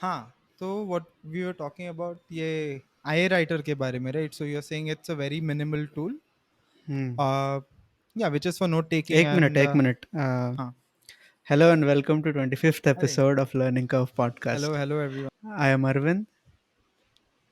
हाँ, तो what we were talking about ये IA writer के बारे में, right? So you're saying it's a very minimal tool, Hmm. uh, yeah, which is for note taking and एक minute हाँ. Hello and welcome to 25th अरे, episode of Learning Curve podcast. hello everyone. I am Arvind.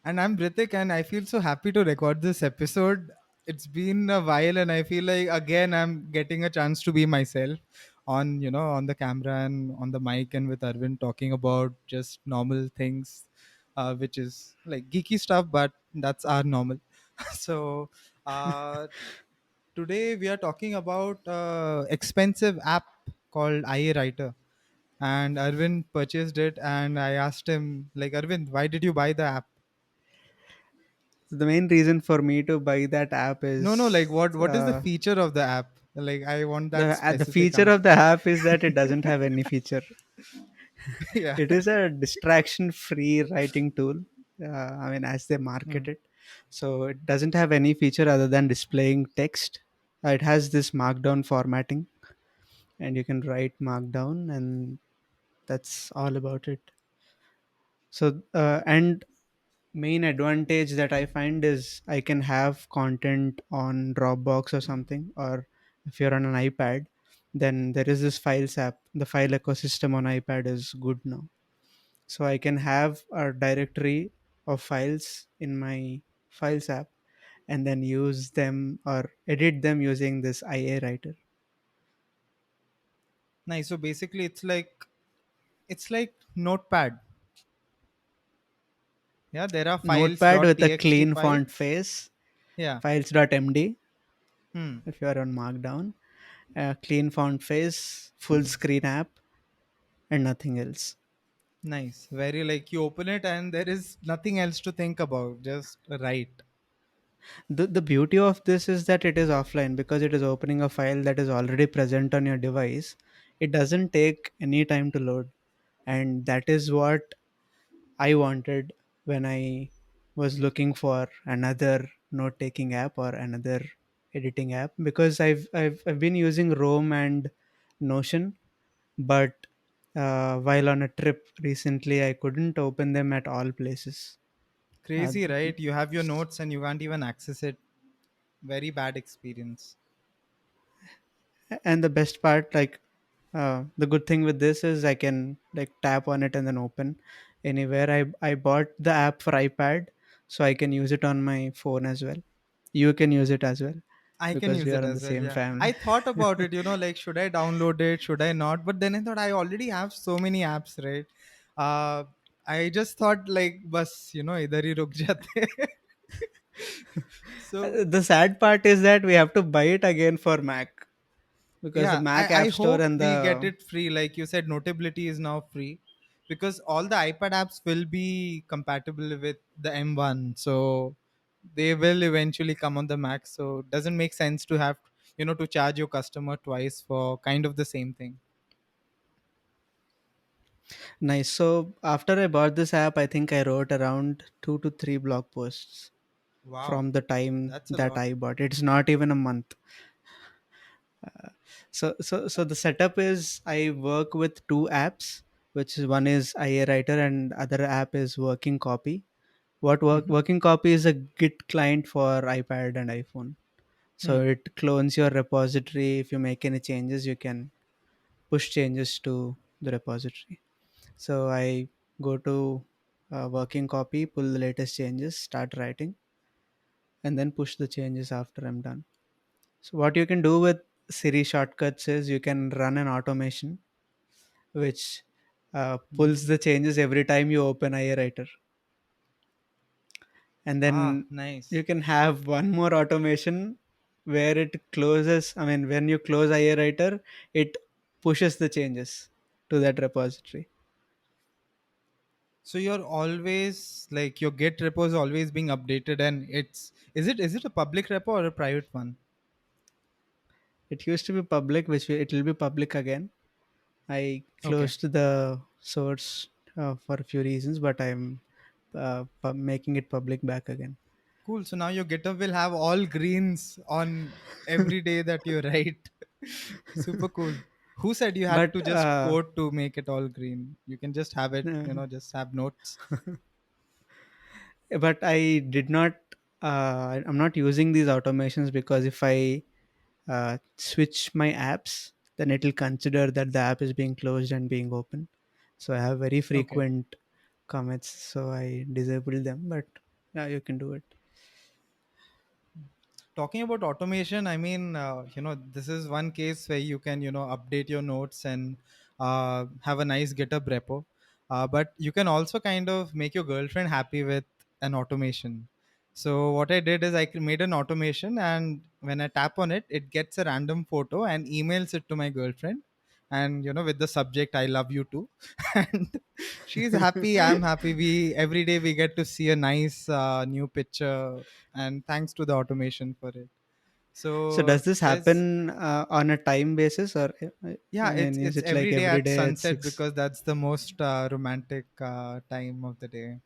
And I'm Ritik, and I feel so happy to record this episode. It's been a while, and I feel like again I'm getting a chance to be myself on on the camera and on the mic and with Arvind talking about just normal things, which is like geeky stuff, but that's our normal. So uh, today we are talking about expensive app called IA Writer, and Arvind purchased it, and I asked him like, Arvind, why did you buy the app? The main reason for me to buy that app No, like is what is the feature of the app? Like I want that the specific feature answer. of the app is that it doesn't have any feature. Yeah. It is a distraction-free writing tool. As they Hmm. market it, so it doesn't have any feature other than displaying text. It has this Markdown formatting, and you can write Markdown, and that's all about it. And main advantage that I find is I can have content on Dropbox or something, or if you're on an iPad, then there is this Files app. The file ecosystem on iPad is good now. So I can have a directory of files in my Files app and then use them or edit them using this IA writer. Nice. So basically it's like Notepad. Yeah, there are files Notepad with a .txt clean font files. face, Yeah. files.md Hmm. if you are on Markdown, clean font face, full screen app, and nothing else. Nice. Very like you open it and there is nothing else to think about. Just write. The beauty of this is that it is offline because it is opening a file that is already present on your device. It doesn't take any time to load. And that is what I wanted when I was looking for another note taking app or another editing app because I've been using Roam and Notion, but while on a trip recently, I couldn't open them at all places. Uh, Crazy, right? You have your notes and you can't even access it. Very bad experience. and the best part, the good thing with this is I can like tap on it and then open anywhere. I bought the app for iPad, so I can use it on my phone as well. You can use it as well I can because use we it are in the as well. same Yeah. I family. thought about it, like, should I download it? Should I not? But then I thought I already have so many apps, right? Uh, I just thought, like, bus, idhar hi ruk jate. So, The sad part is that we have to buy it again for Mac because the yeah, Mac I App Store hope and we get the it free. Like you said, Notability is now free because all the iPad apps will be compatible with the M1. So, they will eventually come on the Mac. So, it doesn't make sense to have, to charge your customer twice for kind of the same thing. nice. So after I bought this app, I think I wrote around 2 to 3 blog posts Wow, from the time that's a that lot. I bought. It's not even a month. So the setup is I work with two apps, which is one is IA Writer and other app is Working Copy. Mhm. Working Copy is a Git client for iPad and iPhone. So Hmm. it clones your repository. If you make any changes, you can push changes to the repository. So I go to Working Copy, pull the latest changes, start writing, and then push the changes after I'm done. So what you can do with Siri shortcuts is you can run an automation which pulls the changes every time you open IA Writer, and Ah, then you nice. can have one more automation where it closes. I mean, when you close IA Writer, it pushes the changes to that repository. So you're always like your Git repo is always being updated, and is it a public repo or a private one? It used to be public, it will be public again. I Okay, closed the source for a few reasons, but I'm making it public back again. cool. So now your GitHub will have all greens on every day that you write. Super cool. Who said you had But to just code to make it all green? You can just have it, uh, just have notes. but I did not. I'm not using these automations because if I switch my apps, then it will consider that the app is being closed and being open. So I have very Okay. frequent commits, so I disable them. But yeah, you can do it. Talking about automation, I mean, this is one case where you can, update your notes and have a nice GitHub repo. But you can also kind of make your girlfriend happy with an automation. So what I did is made an automation, and when I tap on it, it gets a random photo and emails it to my girlfriend, and with the subject "I love you too," and she's happy. I'm happy. We every day we get to see a nice new picture, and thanks to the automation for it. So So does this there's happen on a time basis, or yeah, I it's mean, is it's it like every day every at day at sunset, 6? because that's the most romantic time of the day.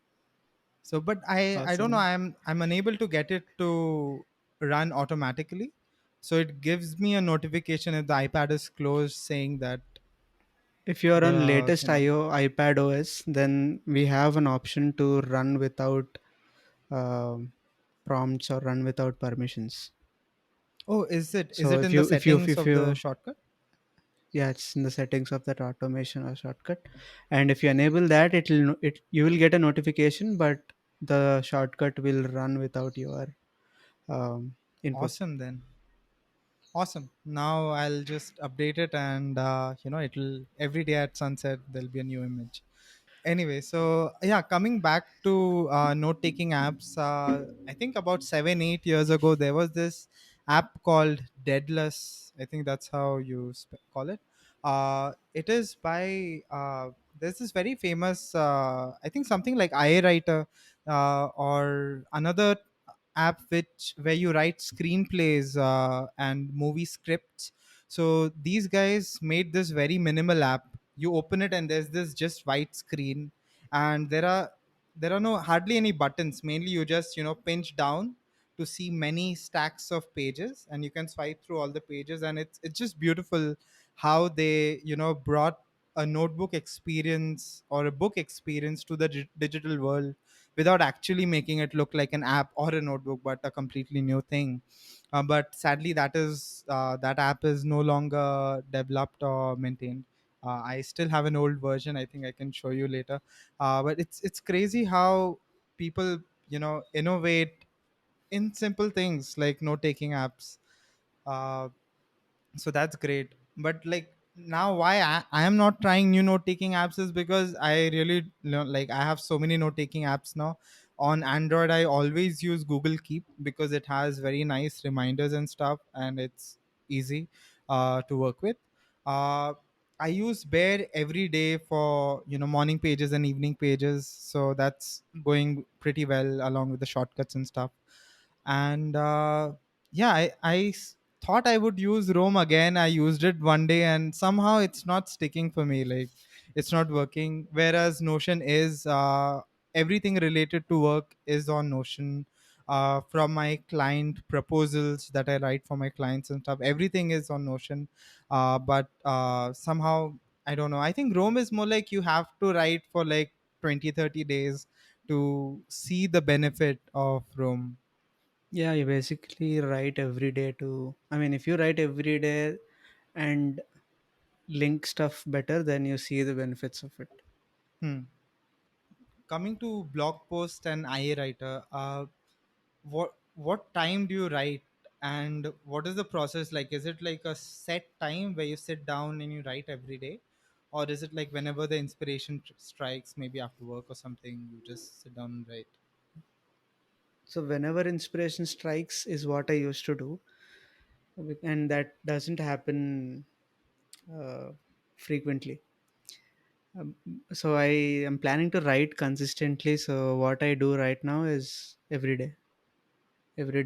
So but I don't know, Awesome. I'm unable to get it to run automatically. So it gives me a notification if the iPad is closed, saying that If you are on the latest iPad OS, then we have an option to run without um, prompts or run without permissions. oh, is So it in the settings if of the you shortcut? yeah, it's in the settings of that automation or shortcut, and if you enable that, it you will get a notification, but the shortcut will run without your input. Awesome then. Awesome. Now I'll just update it, and it'll every day at sunset there'll be a new image. Anyway, so yeah, coming back to note taking apps, I think about 7 8 years ago there was this app called Deadless. I think that's how you call it. It is by there's this very famous, I think something like iWriter, or another app which where you write screenplays and movie scripts. So these guys made this very minimal app. You open it and there's this just white screen, and there are no hardly any buttons. Mainly you just pinch down to see many stacks of pages, and you can swipe through all the pages, and it's just beautiful how they brought a notebook experience or a book experience to the digital world, without actually making it look like an app or a notebook, but a completely new thing. But sadly, that app is no longer developed or maintained. I still have an old version. I think I can show you later. But it's crazy how people innovate in simple things like note taking apps. Uh, so that's great. But like, now why I am not trying new note taking apps is because I really like, I have so many note taking apps now. On Android I always use Google Keep because it has very nice reminders and stuff, and it's easy to work with. uh, I use Bear every day for morning pages and evening pages, so that's going pretty well along with the shortcuts and stuff. And yeah, thought I would use Roam again. I used it one day and somehow it's not sticking for me. Like, it's not working. Whereas Notion is, everything related to work is on Notion. From my client proposals that I write for my clients and stuff, everything is on Notion. But somehow, I don't know. I think Roam is more like you have to write for like 20 30 days to see the benefit of Roam. Yeah, you basically write every day to. I mean, if you write every day and link stuff better, then you see the benefits of it. Hmm. Coming to blog post and IA writer, what time do you write, and what is the process like? Is it like a set time where you sit down and you write every day, or is it like whenever the inspiration strikes, maybe after work or something, you just sit down and write? So whenever inspiration strikes is what I used to do, and that doesn't happen uh, frequently. So I am planning to write consistently. So what I do right now is every day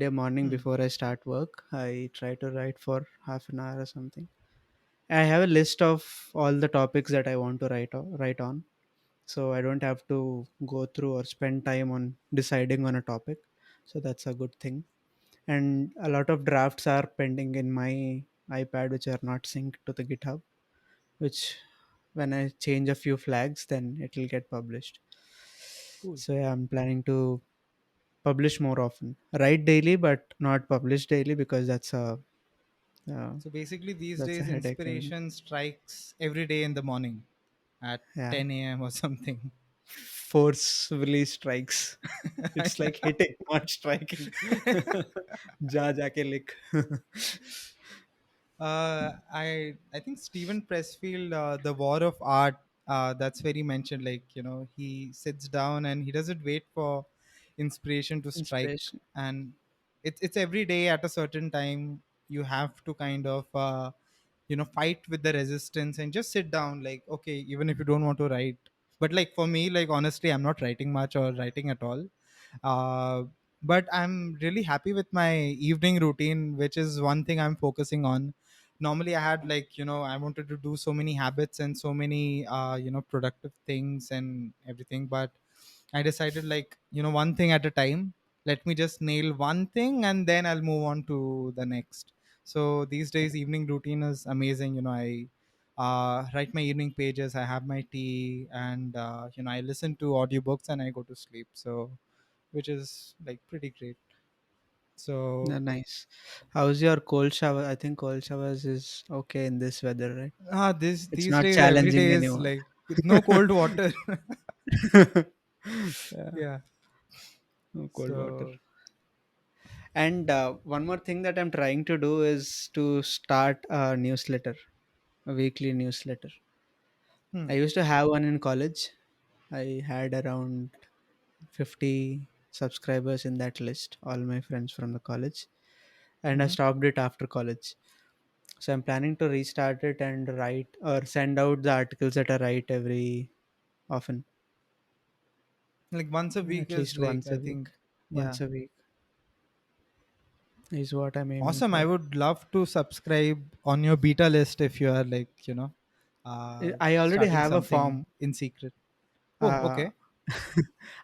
morning Hmm. before I start work, I try to write for half an hour or something. I have a list of all the topics that I want to write on, so I don't have to go through or spend time on deciding on a topic. So that's a good thing. And a lot of drafts are pending in my iPad which are not synced to the GitHub. which when I change a few flags, then it will get published. Cool. So yeah, I'm planning to publish more often. Write daily, but not publish daily because uh, So basically, these that's a days, headache. And inspiration strikes every day in the morning at yeah, 10 a.m. or something. forcefully strikes. It's like hitting, not striking. जा जाके लिख. I think Stephen Pressfield, The War of Art, that's where he mentioned, like, he sits down and he doesn't wait for inspiration to strike. Inspiration. And it's every day at a certain time. You have to kind of fight with the resistance and just sit down, like, okay, even if you don't want to write. But like for me, like, honestly, I'm not writing much or writing at all. uh, but I'm really happy with my evening routine, which is one thing I'm focusing on. Normally I had, like, I wanted to do so many habits and so many productive things and everything, but I decided, like, one thing at a time. Let me just nail one thing and then I'll move on to the next. So these days, evening routine is amazing. I write my evening pages, I have my tea, and I listen to audiobooks and I go to sleep. So, which is like pretty great. So, Nice. How's your cold shower? I think cold showers is okay in this weather, right? this It's these not days, every challenging day is anymore. like no cold water. Yeah, Yeah. no cold water. So, And one more thing that I'm trying to do is to start a newsletter, a weekly newsletter. hmm. I used to have one in college. I had around 50 subscribers in that list, all my friends from the college, and I Hmm. stopped it after college. So I'm planning to restart it and write or send out the articles that I write every often, Like once a week at is least like, once I a week. think, yeah. Once a week is what I'm aiming Awesome. I for. would love to subscribe on your beta list if you are, like, I already starting have a something form. in secret. Oh, Uh, okay.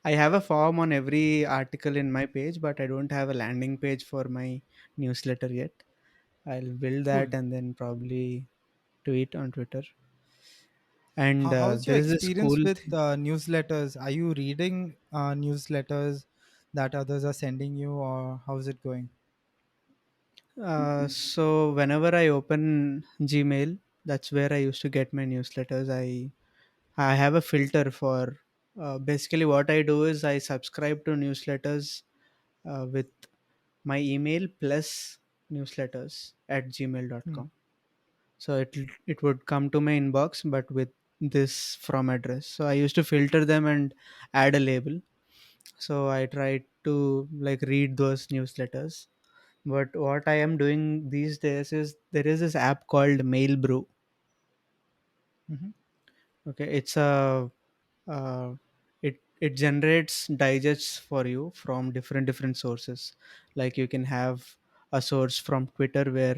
I have a form on every article in my page, but I don't have a landing page for my newsletter yet. I'll build Cool. that and then probably tweet on Twitter. And How's your there is this experience cool with thing. newsletters? Are you reading newsletters that others are sending you, or how's it going? So whenever I open Gmail, that's where I used to get my newsletters. I have a filter for basically what I do is I subscribe to newsletters with my email plus newsletters at Hmm. gmail.com. So it would come to my inbox but with this from address. So I used to filter them and add a label. So I try to like read those newsletters. But what I am doing these days is there is this app called Mailbrew. Hmm. Okay, it's a uh, it generates digests for you from different sources. Like you can have a source from Twitter where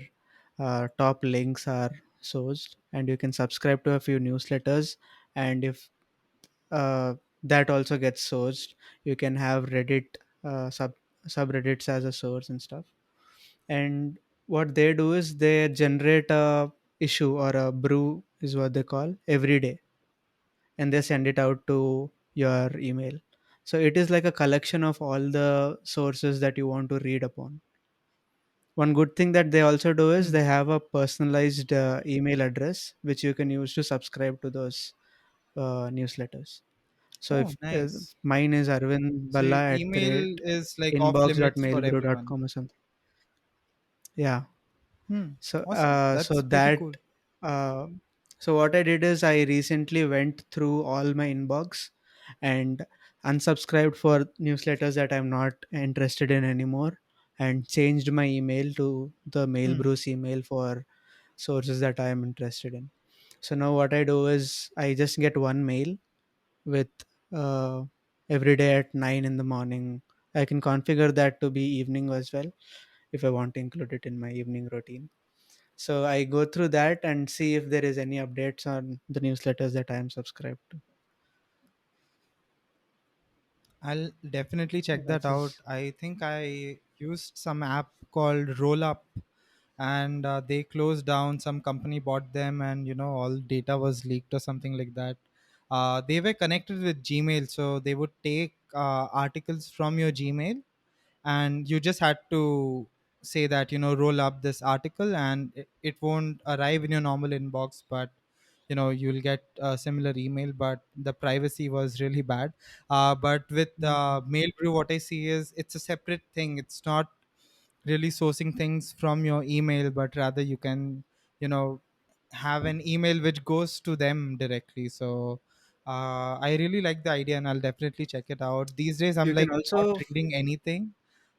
top links are sourced, and you can subscribe to a few newsletters. And if that also gets sourced, you can have Reddit subreddits as a source and stuff. And what they do is they generate a issue or a brew is what they call every day, and they send it out to your email. So it is like a collection of all the sources that you want to read upon. One good thing that they also do is Hmm. they have a personalized email address which you can use to subscribe to those newsletters. So Oh, if nice. mine is Arvind So Balla at the email rate is like off limits for everyone. inbox.mailbrew.com or something. Yeah. Hmm. So, Awesome. so That's pretty that, cool. uh, so what I did is I recently went through all my inbox and unsubscribed for newsletters that I'm not interested in anymore, and changed my email to the Hmm. Mailbrews email for sources that I am interested in. So now what I do is I just get one mail with uh, every day at 9 in the morning. I can configure that to be evening as well if I want to include it in my evening routine. So I go through that and see if there is any updates on the newsletters that I am subscribed to. I'll definitely check that That's out. just I think I used some app called Rollup, and they closed down. Some company bought them, and all data was leaked or something like that. They were connected with Gmail, so they would take articles from your Gmail, and you just had to say that roll up this article, and it won't arrive in your normal inbox, but you'll get a similar email, but the privacy was really bad. But with Mm. Mailbrew, what I see is it's a separate thing. It's not really sourcing things from your email, but rather you can you know have an email which goes to them directly. So I really like the idea, and I'll definitely check it out. These days I'm You can like not also reading anything.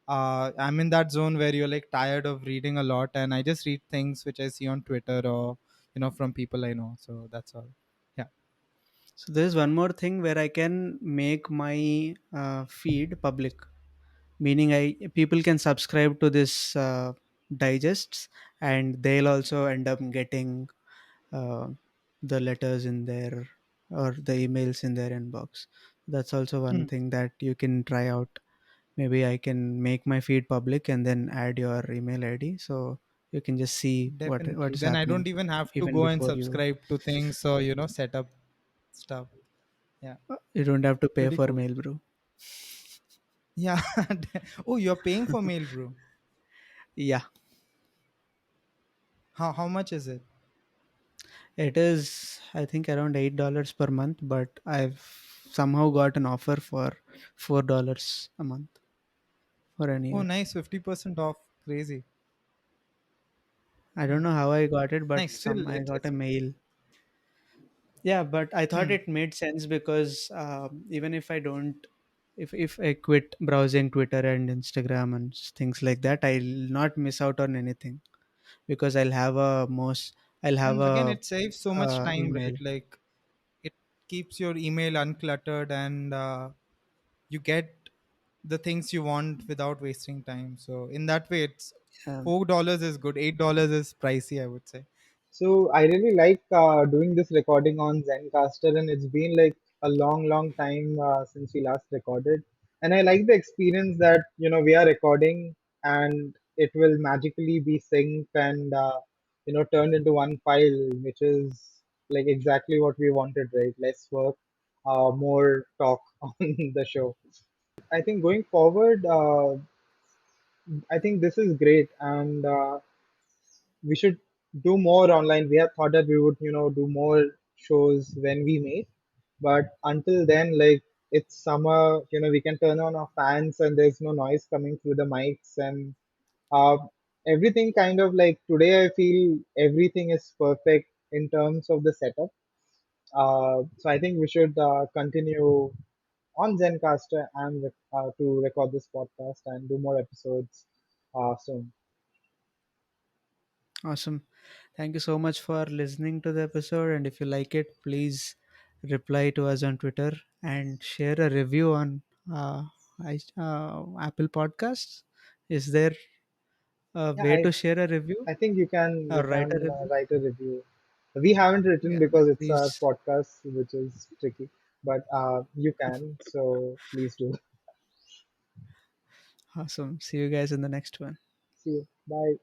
I'm in that zone where you're like tired of reading a lot, and I just read things which I see on Twitter or from people I know. So that's all. Yeah. So there's one more thing where I can make my feed public, meaning I people can subscribe to this digests, and they'll also end up getting uh, the letters in their or the emails in their inbox. That's also one Hmm. thing that you can try out. Maybe I can make my feed public and then add your email ID, so you can just see what Definitely, is then I happening don't even have to even go and before you. subscribe to things or set up stuff. Yeah. You don't have to pay Pretty for cool. Mailbrew. Yeah. Oh, you're paying for mail, bro. Yeah, How much is it? it is, I think, around $8 per month, but I've somehow got an offer for $4 a month for a Oh, year. nice, 50% off. Crazy. I don't Yeah. know how I got it, but Nice. some Still, I got a it's mail. Yeah, but I thought hmm, it made sense because even if I don't, if I quit browsing Twitter and Instagram and things like that, I'll not miss out on anything because I'll have and again, a it saves so much time, right? email. Like it keeps your email uncluttered, and you get the things you want without wasting time. So in that way, it's Um, $4 is good. $8 is pricey, I would say. So I really like doing this recording on Zencaster, and it's been like a long, long time since we last recorded. And I like the experience that we are recording, and it will magically be synced and turned into one file, which is like exactly what we wanted, right? Less work, more talk on the show. I think going forward, I think this is great, and we should do more online. We have thought that we would, do more shows when we meet. But until then, like it's summer, we can turn on our fans and there's no noise coming through the mics and uh, everything kind of like today. I feel everything is perfect in terms of the setup. So I think we should continue on Zencaster and to record this podcast and do more episodes soon. awesome. Thank you so much for listening to the episode. And if you like it, please reply to us on Twitter and share a review on Apple Podcasts. Is there a Yeah, way to share a review I think you can or write a review? write a review. We haven't written Yeah, because it's our please. podcast, which is tricky. But you can, so please do. Awesome. See you guys in the next one. See you. Bye.